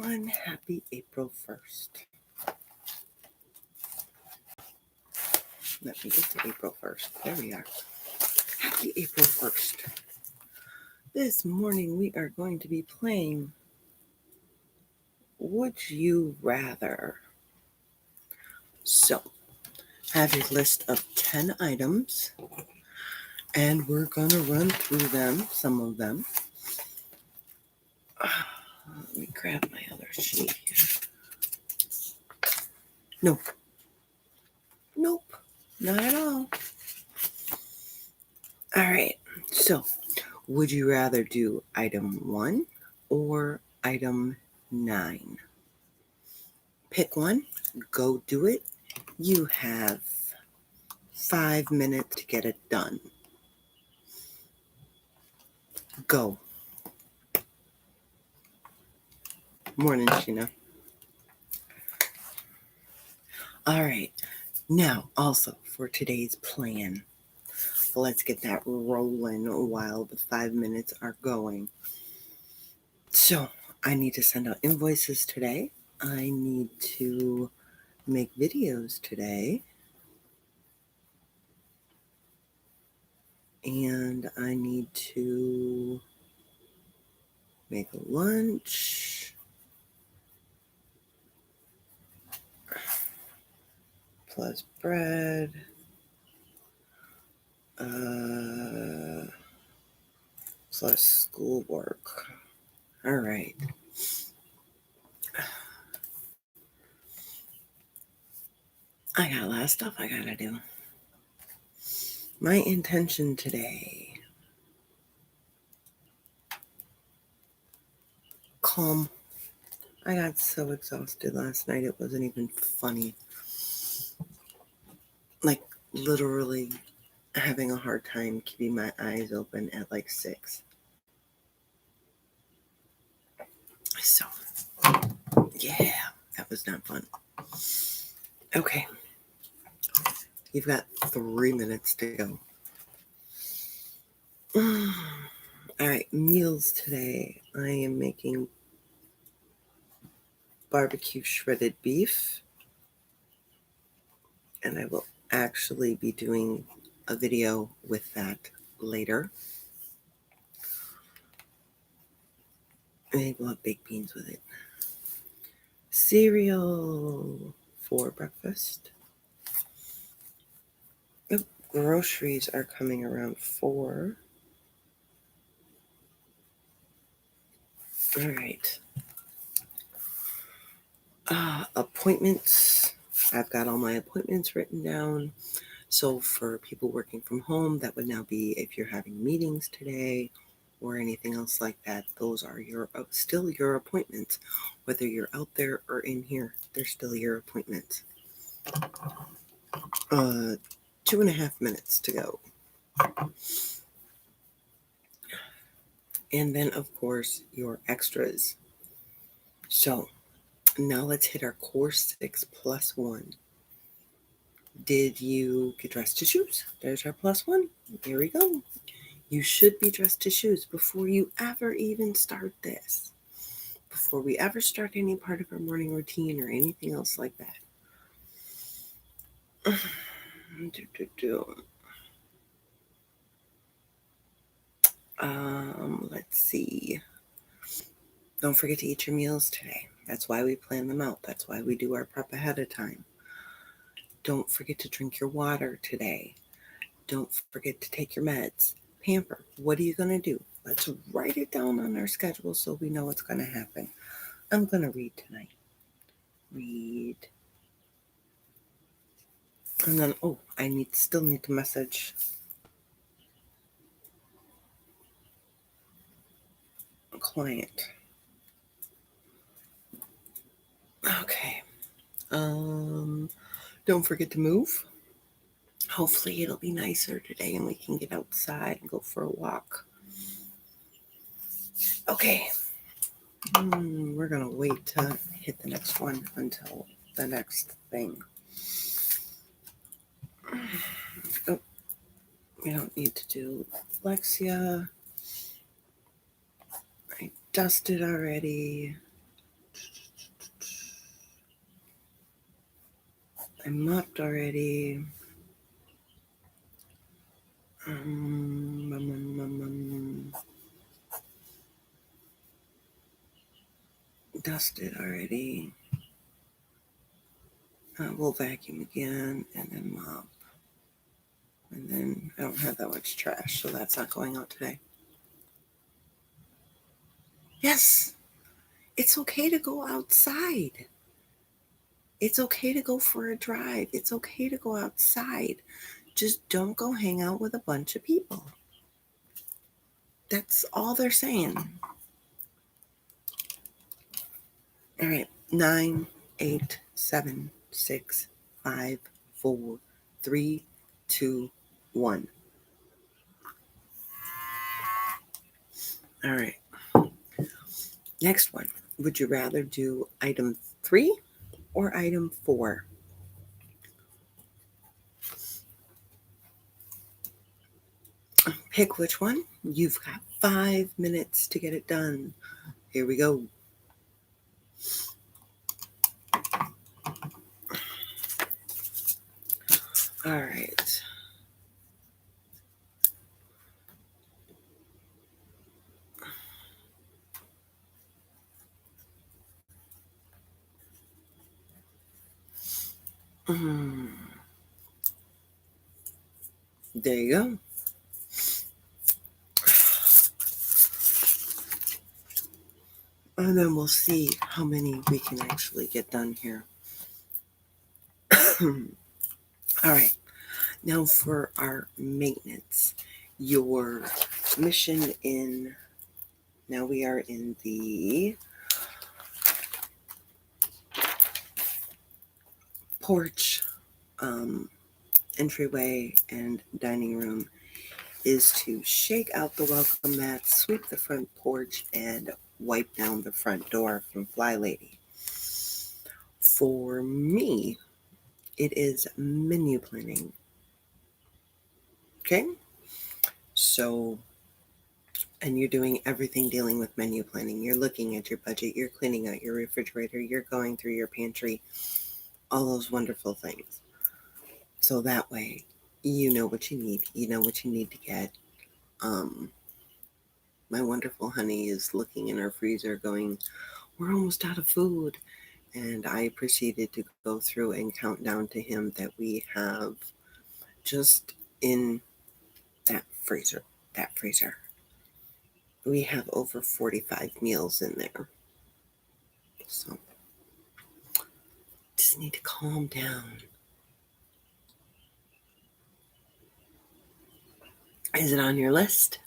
everyone. Happy April 1st. Let me get to April 1st. There we are. Happy April 1st. This morning we are going to be playing Would You Rather? So, I have a list of 10 items, and we're going to run through them, some of them. Let me grab my other sheet here. Nope, not at all. All right, so would you rather do item 1 or item 9? Pick one, go do it. You have 5 minutes to get it done. Go. Morning, Sheena. All right, now also for today's plan, let's get that rolling while the 5 minutes are going. So I need to send out invoices today. I need to make videos today. And I need to make a lunch. Plus bread. Plus schoolwork. All right. I got a lot of stuff I gotta do. My intention today, calm. I got so exhausted last night, it wasn't even funny. Like, literally having a hard time keeping my eyes open at like 6. So, yeah, that was not fun. Okay. You've got 3 minutes to go. All right, meals today. I am making barbecue shredded beef, and I will actually be doing a video with that later. Maybe we'll have baked beans with it. Cereal for breakfast. Oh, groceries are coming around 4. All right. Appointments. I've got all my appointments written down. So for people working from home, that would now be if you're having meetings today or anything else like that. Those are still your appointments. Whether you're out there or in here, they're still your appointments. 2.5 minutes to go. And then, of course, your extras. So now let's hit our core 6 plus 1. Did you get dressed to shoes? There's our plus 1. Here we go. You should be dressed to shoes before you ever even start this. Before we ever start any part of our morning routine or anything else like that. Let's see. Don't forget to eat your meals today. That's why we plan them out. That's why we do our prep ahead of time. Don't forget to drink your water today. Don't forget to take your meds. Pamper. What are you going to do? Let's write it down on our schedule so we know what's going to happen. I'm going to read tonight. Read. And then, I still need to message a client. Okay. Don't forget to move. Hopefully it'll be nicer today and we can get outside and go for a walk. Okay. We're going to wait to hit the next one until the next thing. Oh, we don't need to do Lexia. I dusted already. I mopped already. Dusted already. We'll vacuum again and then mop. And then I don't have that much trash, so that's not going out today. Yes, it's okay to go outside. It's okay to go for a drive. It's okay to go outside. Just don't go hang out with a bunch of people. That's all they're saying. All right. 9, 8, 7, 6, 5, 4, 3, 2, 1. All right. Next one. Would you rather do item 3 or item 4? Pick which one. You've got 5 minutes to get it done. Here we go. All right. There you go. And then we'll see how many we can actually get done here. All right. Now for our maintenance. Your mission in, now we are in the porch, entryway, and dining room, is to shake out the welcome mat, sweep the front porch, and wipe down the front door from Fly Lady. For me, it is menu planning. Okay? So, and you're doing everything dealing with menu planning. You're looking at your budget, you're cleaning out your refrigerator, you're going through your pantry, all those wonderful things. So that way, you know what you need. You know what you need to get. My wonderful honey is looking in her freezer going, we're almost out of food. And I proceeded to go through and count down to him that we have just in that freezer, we have over 45 meals in there. So just need to calm down. Is it on your list?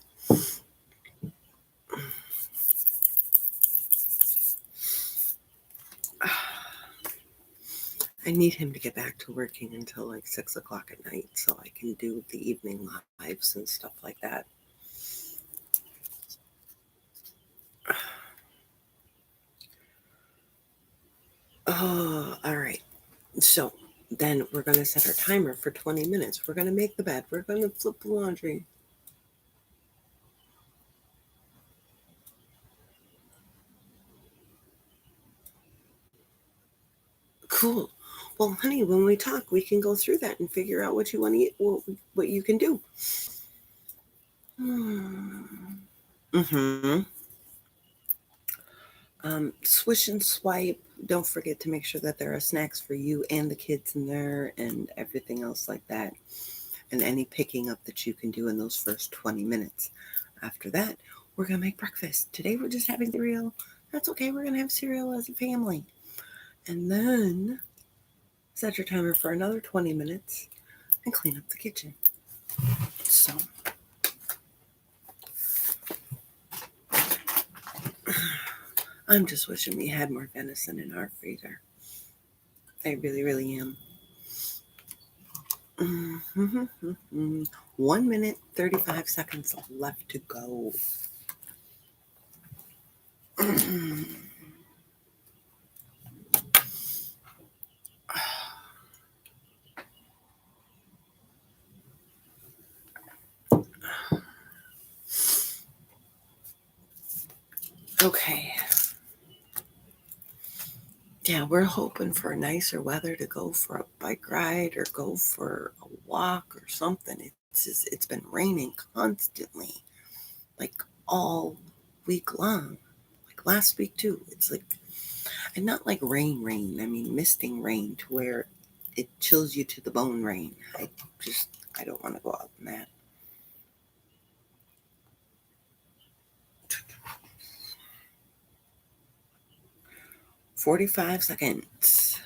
I need him to get back to working until like 6 o'clock at night so I can do the evening lives and stuff like that. Oh, all right. So then we're going to set our timer for 20 minutes. We're going to make the bed. We're going to flip the laundry. Cool. Well, honey, when we talk, we can go through that and figure out what you want to eat, what you can do. Mm-hmm. Swish and swipe. Don't forget to make sure that there are snacks for you and the kids in there and everything else like that. And any picking up that you can do in those first 20 minutes. After that, we're going to make breakfast. Today we're just having cereal. That's okay. We're going to have cereal as a family. And then set your timer for another 20 minutes and clean up the kitchen. So I'm just wishing we had more venison in our freezer. I really, really am. 1 minute, 35 seconds left to go. Okay. Yeah, we're hoping for nicer weather to go for a bike ride or go for a walk or something. It's been raining constantly, like all week long. Like last week too. It's like, and not like rain. I mean misting rain to where it chills you to the bone rain. I don't want to go out in that. 45 seconds.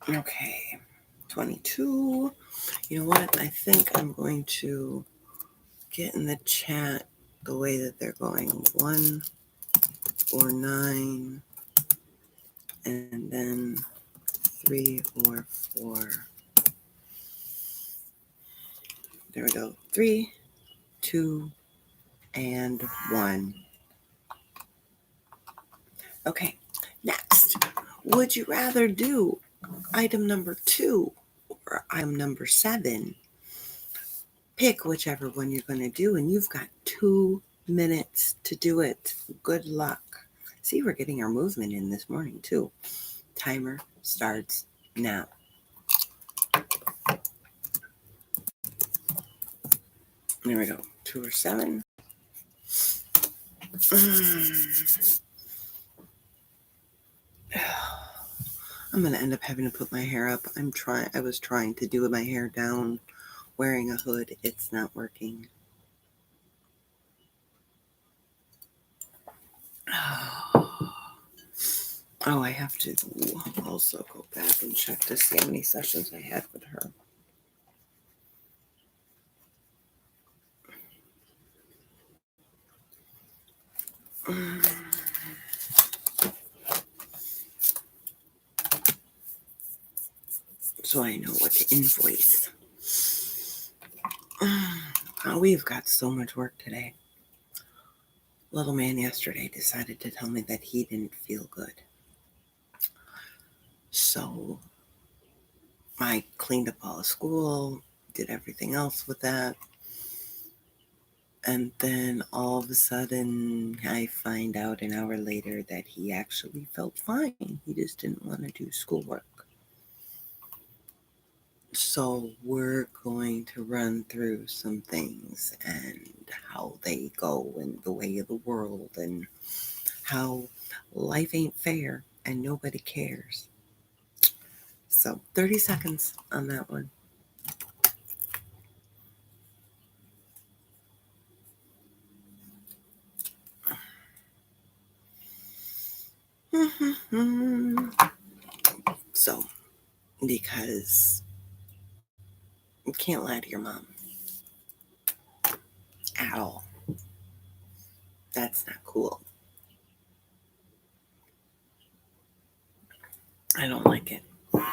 Okay. 22. You know what? I think I'm going to get in the chat the way that they're going. 1 or 9, and then 3 or 4. There we go. 3, 2, and 1. Okay. Next, would you rather do item number 2 or item number 7? Pick whichever one you're going to do, and you've got 2 minutes to do it. Good luck. See, we're getting our movement in this morning, too. Timer starts now. There we go. 2 or 7. I'm going to end up having to put my hair up. I was trying to do my hair down wearing a hood. It's not working. Oh, I have to also go back and check to see how many sessions I had with her. So I know what to invoice. We've got so much work today. Little man yesterday decided to tell me that he didn't feel good. So I cleaned up all of school, did everything else with that. And then all of a sudden, I find out an hour later that he actually felt fine. He just didn't want to do schoolwork. So we're going to run through some things and how they go and the way of the world and how life ain't fair and nobody cares. So 30 seconds on that one. So, because you can't lie to your mom at all. That's not cool. I don't like it. All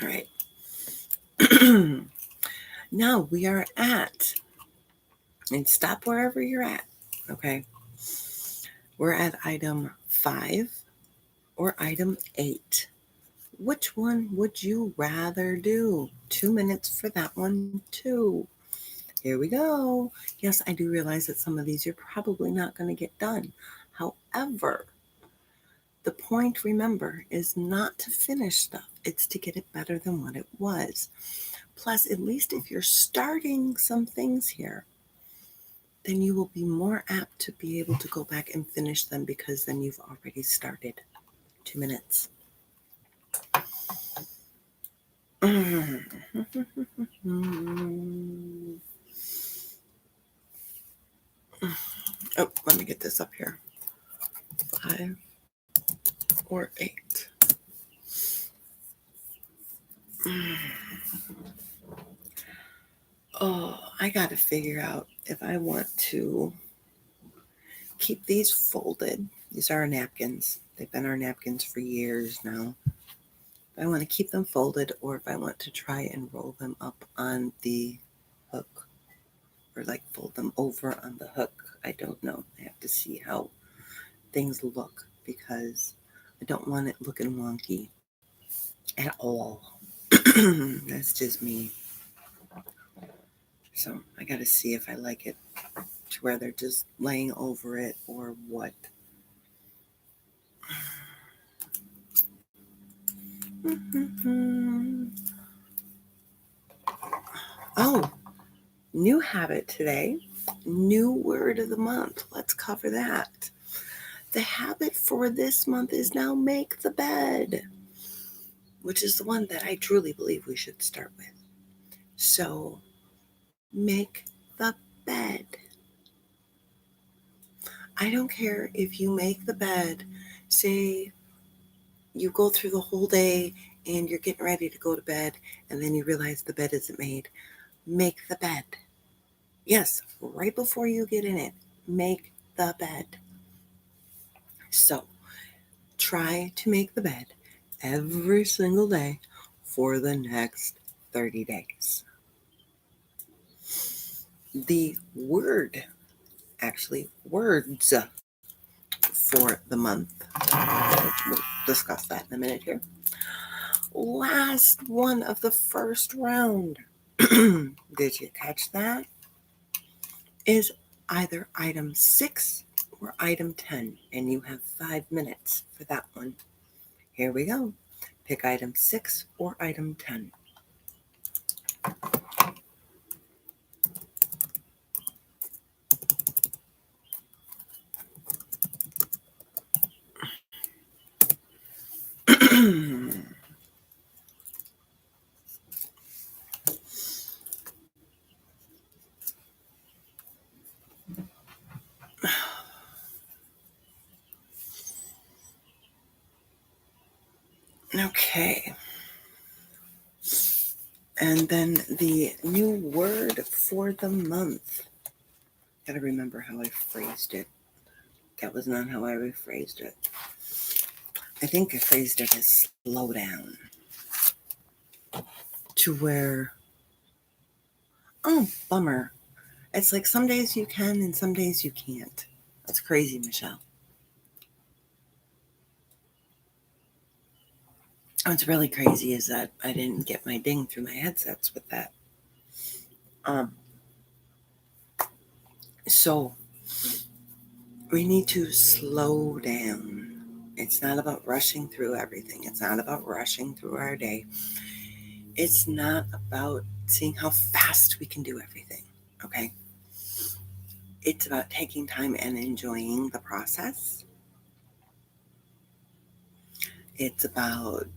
right. Now we are at, and stop wherever you're at, okay? We're at item 5 or item 8. Which one would you rather do? 2 minutes for that one, too. Here we go. Yes, I do realize that some of these you're probably not going to get done. However, the point, remember, is not to finish stuff. It's to get it better than what it was. Plus, at least if you're starting some things here, then you will be more apt to be able to go back and finish them because then you've already started. 2 minutes. Oh, let me get this up here. 5 or 8. Oh, I got to figure out if I want to keep these folded. These are our napkins. They've been our napkins for years now. If I want to keep them folded or if I want to try and roll them up on the hook or like fold them over on the hook I don't know. I have to see how things look because I don't want it looking wonky at all. That's just me. So I got to see if I like it to where they're just laying over it or what. Oh, new habit today. New word of the month. Let's cover that. The habit for this month is now make the bed, which is the one that I truly believe we should start with. So, make the bed. I don't care if you make the bed, say you go through the whole day and you're getting ready to go to bed and then you realize the bed isn't made. Make the bed. Yes, right before you get in it, make the bed. So, try to make the bed every single day for the next 30 days. The word, actually, words for the month. We'll discuss that in a minute here. Last one of the first round. Did you catch that? Is either item 6 or item 10, and you have 5 minutes for that one. Here we go. Pick item 6 or item 10. Okay. And then the new word for the month. Gotta remember how I phrased it. That was not how I rephrased it. I think I phrased it as slow down. To where, oh, bummer. It's like some days you can and some days you can't. That's crazy, Michelle. What's really crazy is that I didn't get my ding through my headsets with that. So we need to slow down. It's not about rushing through everything. It's not about rushing through our day. It's not about seeing how fast we can do everything. Okay? It's about taking time and enjoying the process. It's about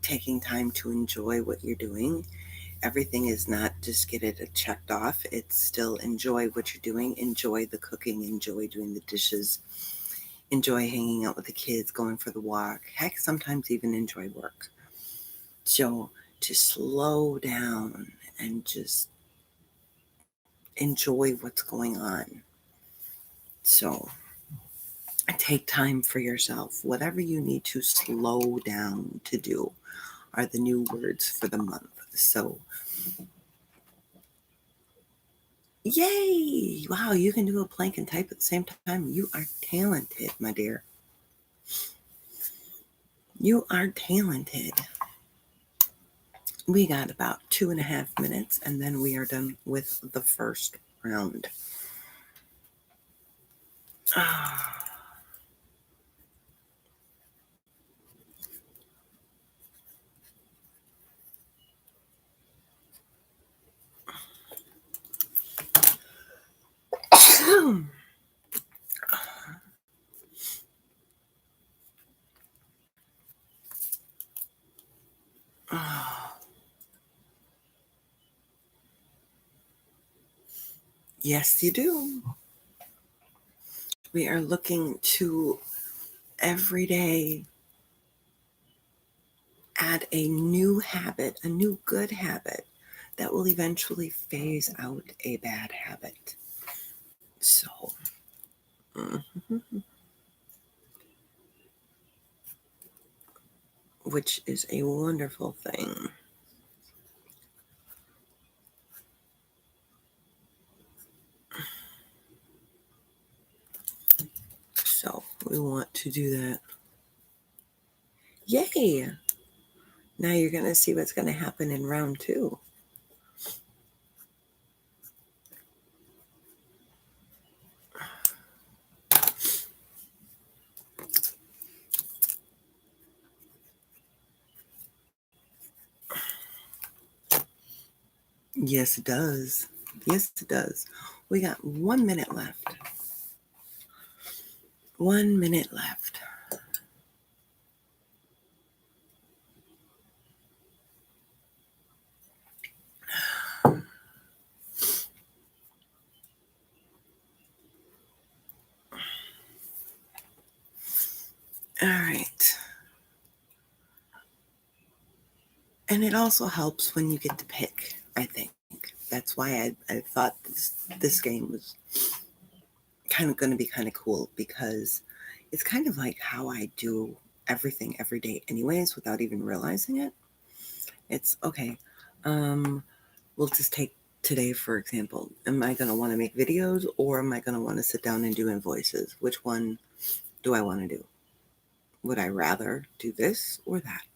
taking time to enjoy what you're doing. Everything is not just get it checked off. It's still enjoy what you're doing. Enjoy the cooking. Enjoy doing the dishes. Enjoy hanging out with the kids, going for the walk. Heck, sometimes even enjoy work. So to slow down and just enjoy what's going on. So take time for yourself. Whatever you need to slow down to do are the new words for the month. So, yay! Wow, you can do a plank and type at the same time. You are talented, my dear. You are talented. We got about 2.5 minutes, and then we are done with the first round. Yes, you do. We are looking to every day add a new habit, a new good habit that will eventually phase out a bad habit. So, which is a wonderful thing. to do that. Yay! Now you're going to see what's going to happen in round 2. Yes, it does. Yes, it does. We got 1 minute left. 1 minute left. All right. And it also helps when you get to pick, I think. That's why I thought this game was kind of going to be kind of cool, because it's kind of like how I do everything every day anyways without even realizing it. It's okay. We'll just take today, for example. Am I going to want to make videos, or am I going to want to sit down and do invoices? Which one do I want to do? Would I rather do this or that?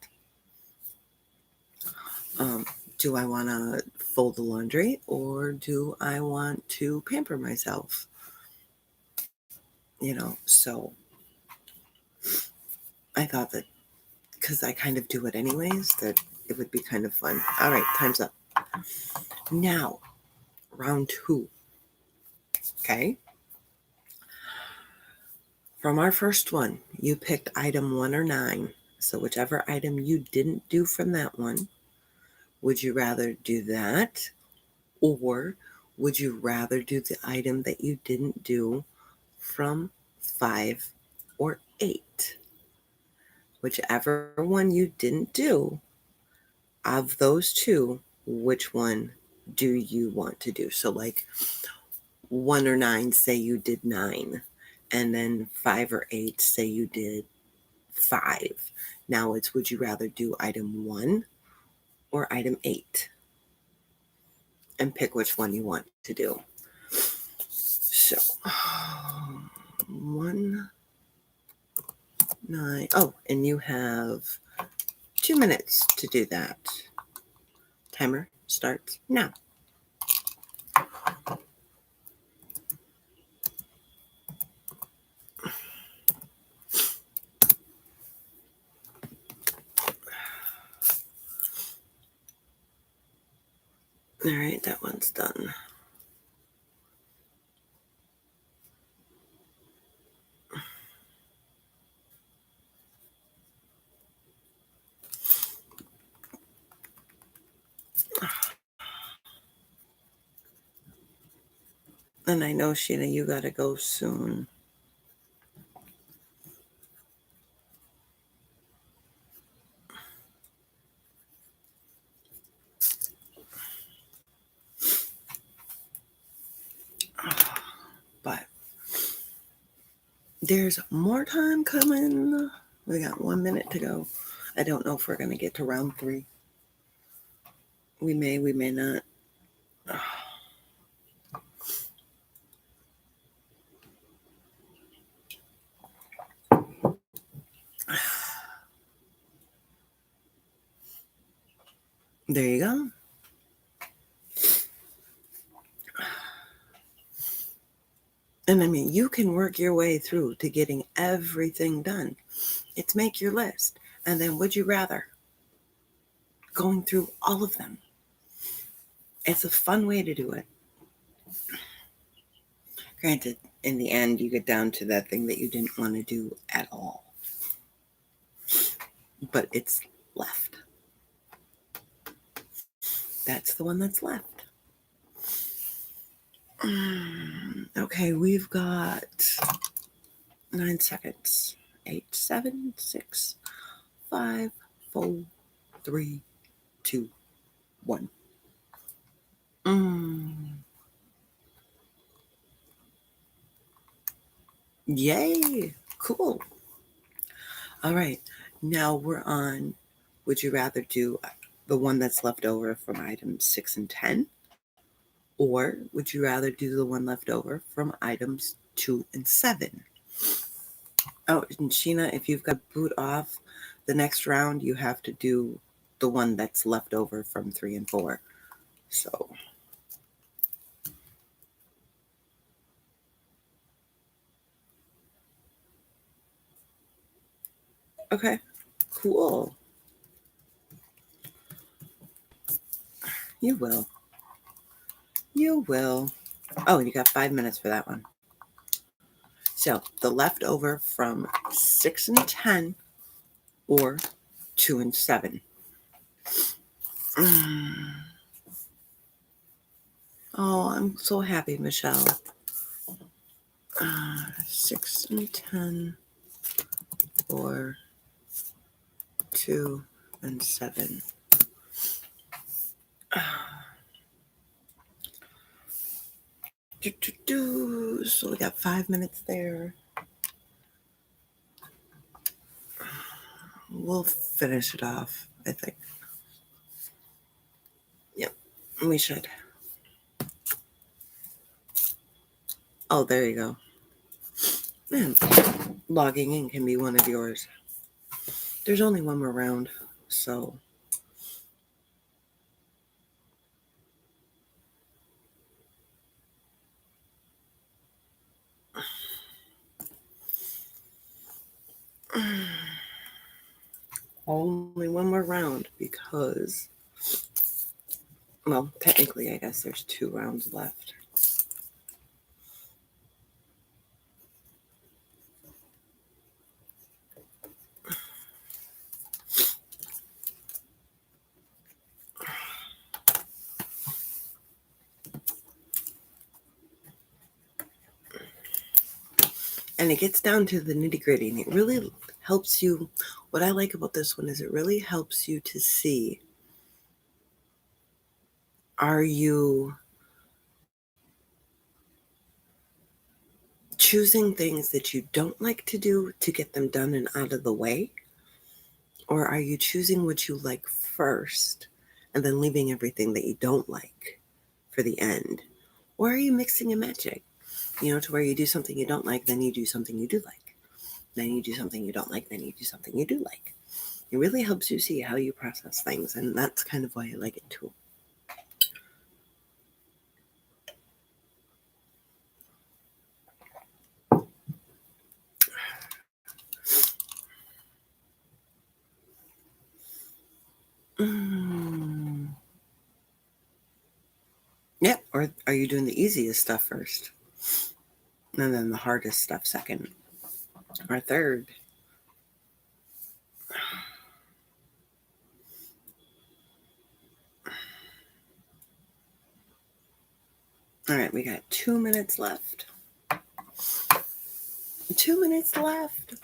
Do I want to fold the laundry, or do I want to pamper myself? So I thought that because I kind of do it anyways, that it would be kind of fun. All right, time's up. Now, round 2. Okay. From our first one, you picked item 1 or 9. So whichever item you didn't do from that one, would you rather do that, or would you rather do the item that you didn't do from 5 or 8? Whichever one you didn't do, of those two, which one do you want to do? So like 1 or 9, say you did 9, and then 5 or 8, say you did 5. Now it's, would you rather do item 1 or item 8? And pick which one you want to do. So 1, 9. Oh, and you have 2 minutes to do that. Timer starts now. All right, that one's done. And I know, Sheena, you got to go soon. But there's more time coming. We got 1 minute to go. I don't know if we're going to get to round 3. We may not. There you go. And I mean, you can work your way through to getting everything done. It's make your list. And then would you rather? Going through all of them. It's a fun way to do it. Granted, in the end, you get down to that thing that you didn't want to do at all. But it's left. That's the one that's left. Okay, we've got 9 seconds. 8, 7, 6, 5, 4, 3, 2, 1. Yay! Cool. All right, now we're on, would you rather do the one that's left over from items 6 and 10? Or would you rather do the one left over from items 2 and 7? Oh, and Sheena, if you've got boot off, the next round you have to do the one that's left over from 3 and 4. So, okay, cool. You will. You will. Oh, you got 5 minutes for that one. So, the leftover from 6 and 10 or 2 and 7. Oh, I'm so happy, Michelle. 6 and 10 or 2 and 7. So we got 5 minutes there. We'll finish it off, I think. Yep, we should. Oh, there you go. Man, logging in can be one of yours. There's only one more round, so. Only one more round because, well, technically, I guess there's 2 rounds left. And it gets down to the nitty gritty, and it really helps you. What I like about this one is it really helps you to see, are you choosing things that you don't like to do to get them done and out of the way? Or are you choosing what you like first and then leaving everything that you don't like for the end? Or are you mixing and matching? To where you do something you don't like, then you do something you do like. Then you do something you don't like, then you do something you do like. It really helps you see how you process things, and that's kind of why I like it too. Yep, or are you doing the easiest stuff first? And then the hardest stuff second or third? All right, we got 2 minutes left. 2 minutes left.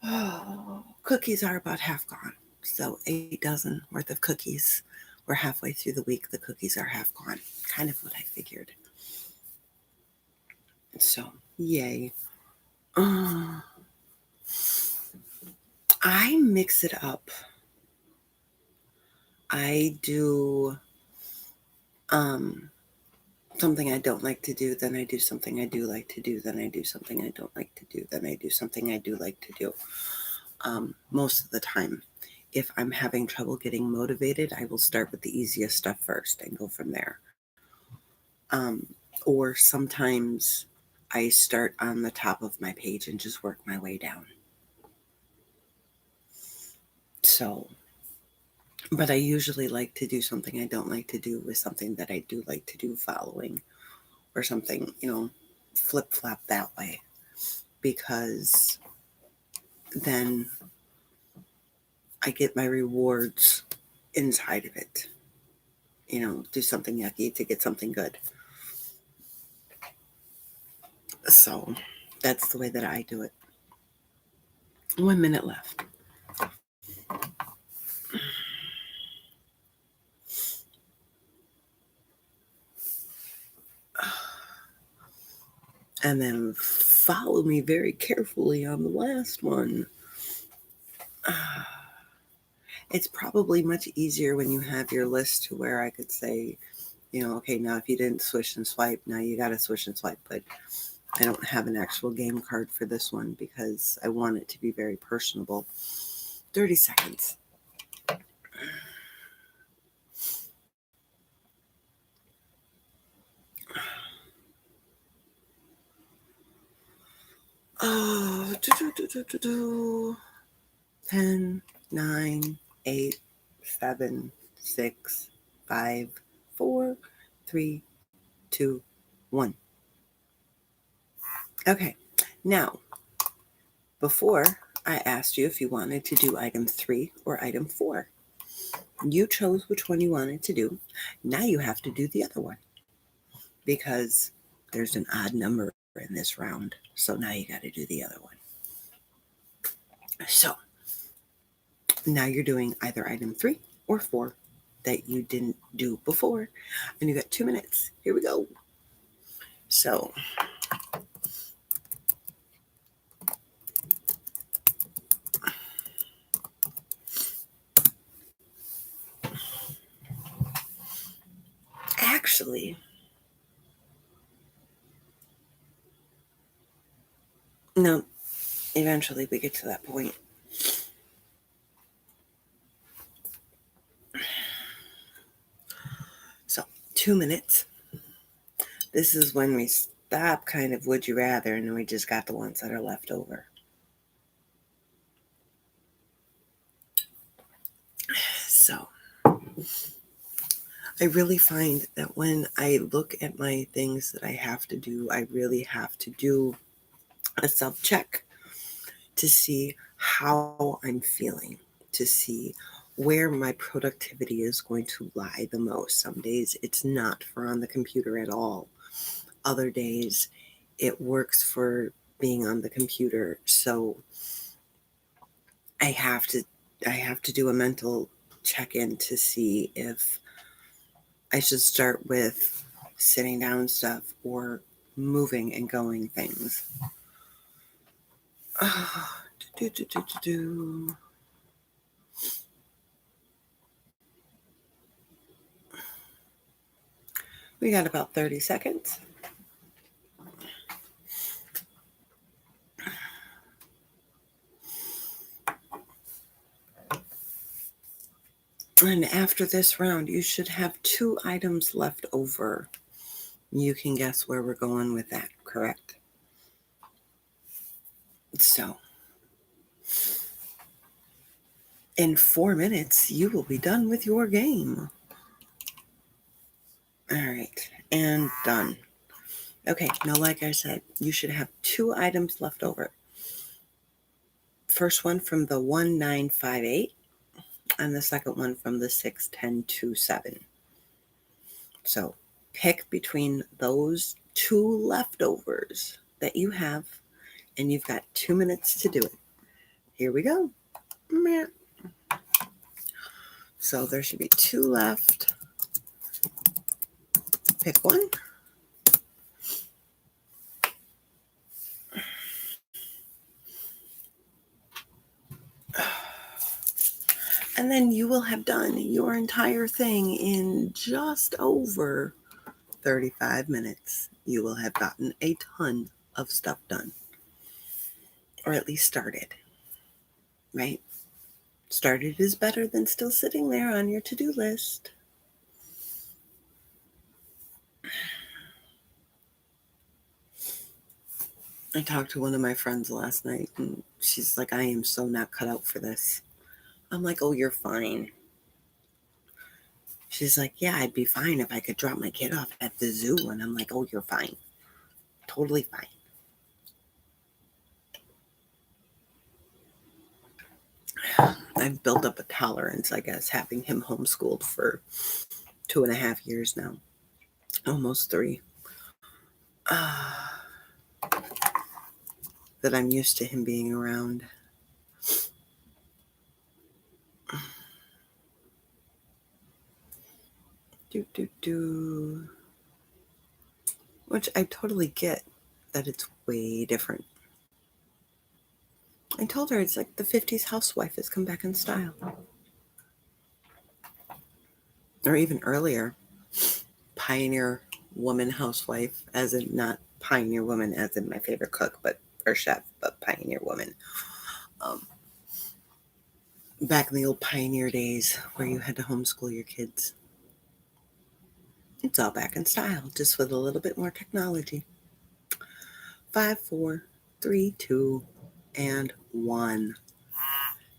Oh, cookies are about half gone. So 8 dozen worth of cookies. We're halfway through the week. The cookies are half gone. Kind of what I figured. So, yay. I mix it up. I do something I don't like to do, then I do something I do like to do, then I do something I don't like to do, then I do something I do like to do. Most of the time, if I'm having trouble getting motivated, I will start with the easiest stuff first and go from there. Or sometimes I start on the top of my page and just work my way down. So, but I usually like to do something I don't like to do with something that I do like to do following, or something, flip flop that way, because then I get my rewards inside of it. Do something yucky to get something good. So that's the way that I do it. 1 minute left. And then follow me very carefully on the last one. It's probably much easier when you have your list to where I could say, okay, now if you didn't swish and swipe, now you got to swish and swipe. But I don't have an actual game card for this one because I want it to be very personable. 30 seconds. Oh, 10, 9, 8, 7, 6, 5, 4, 3, 2, 1. Okay, now, before I asked you if you wanted to do item 3 or item 4. You chose which one you wanted to do. Now you have to do the other one because there's an odd number in this round. So now you got to do the other one. So now you're doing either item 3 or 4 that you didn't do before. And you got 2 minutes. Here we go. So actually, no, eventually we get to that point. So 2 minutes. This is when we stop kind of would you rather, and then we just got the ones that are left over. So I really find that when I look at my things that I have to do, I really have to do a self-check to see how I'm feeling, to see where my productivity is going to lie the most. Some days it's not for on the computer at all. Other days it works for being on the computer. So I have to do a mental check-in to see if I should start with sitting down stuff or moving and going things. We got about 30 seconds. And after this round, you should have 2 items left over. You can guess where we're going with that, correct? So, in 4 minutes, you will be done with your game. All right, and done. Okay, now like I said, you should have 2 items left over. First one from the 1958, and the second one from the 61027. So pick between those 2 leftovers that you have, and you've got 2 minutes to do it. Here we go. So there should be 2 left. Pick one. And then you will have done your entire thing in just over 35 minutes. You will have gotten a ton of stuff done. Or at least started. Right? Started is better than still sitting there on your to-do list. I talked to one of my friends last night, and she's like, I am so not cut out for this. I'm like, oh, you're fine. She's like, yeah, I'd be fine if I could drop my kid off at the zoo. And I'm like, oh, you're fine. Totally fine. I've built up a tolerance, I guess, having him homeschooled for 2.5 years now. Almost 3. That I'm used to him being around. Which I totally get that it's way different. I told her it's like the 50s housewife has come back in style. Or even earlier, pioneer woman housewife, as in not Pioneer Woman, as in my favorite cook, or chef, but Pioneer Woman. Back in the old pioneer days where you had to homeschool your kids. It's all back in style, just with a little bit more technology. 5, 4, 3, 2, and 1.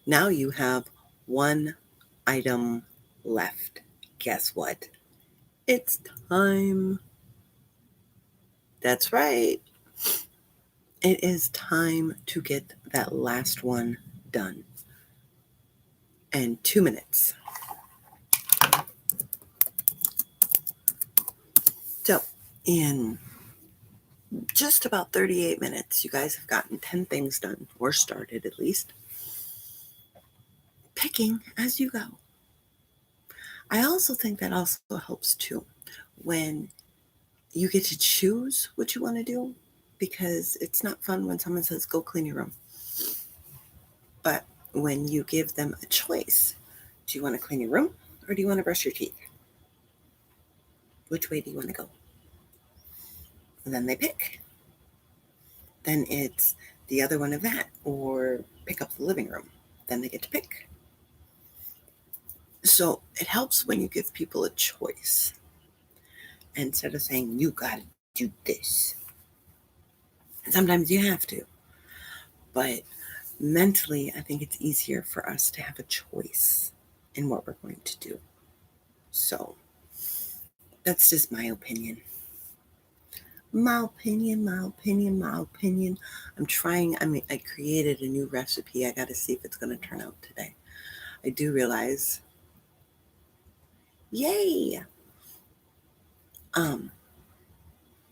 Now you have one item left. Guess what? It's time. That's right. It is time to get that last one done. And 2 minutes. So, in just about 38 minutes, you guys have gotten 10 things done, or started at least, picking as you go. I also think that also helps too when you get to choose what you want to do, because it's not fun when someone says, go clean your room. But when you give them a choice, do you want to clean your room or do you want to brush your teeth? Which way do you want to go? And then they pick. Then it's the other one of that, or pick up the living room. Then they get to pick. So it helps when you give people a choice instead of saying, you got to do this. And sometimes you have to. But mentally, I think it's easier for us to have a choice in what we're going to do. So that's just my opinion. My opinion. I created a new recipe. I got to see if it's going to turn out today. I do realize, yay!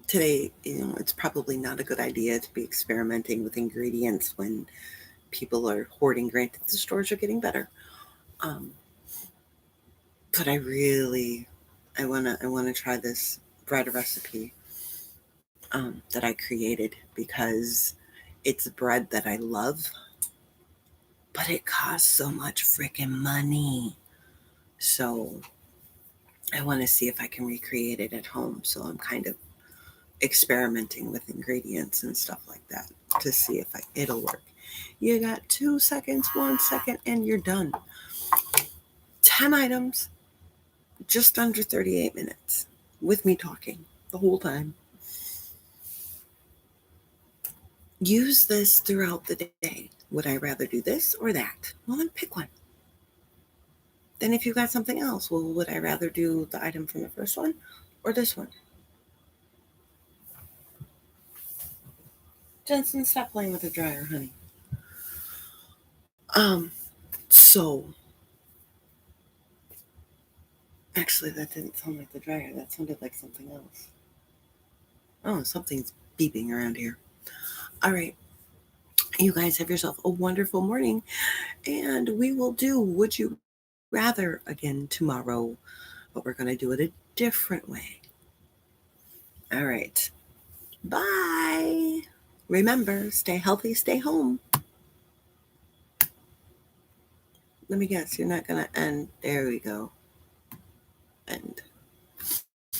Today, it's probably not a good idea to be experimenting with ingredients when people are hoarding. Granted, the stores are getting better. But I wanna try this bread recipe that I created, because it's bread that I love, but it costs so much freaking money. So I want to see if I can recreate it at home. So I'm kind of experimenting with ingredients and stuff like that to see if it'll work. You got 2 seconds, 1 second, and you're done. 10 items, just under 38 minutes with me talking the whole time. Use this throughout the day. Would I rather do this or that? Well, then pick one. Then if you got something else, well, would I rather do the item from the first one or this one? Jensen, stop playing with the dryer, honey. So actually that didn't sound like the dryer. That sounded like something else. Oh, something's beeping around here. All right. You guys have yourself a wonderful morning, and we will do Would You Rather again tomorrow, but we're going to do it a different way. All right. Bye. Remember, stay healthy, stay home. Let me guess, you're not going to end. There we go. End.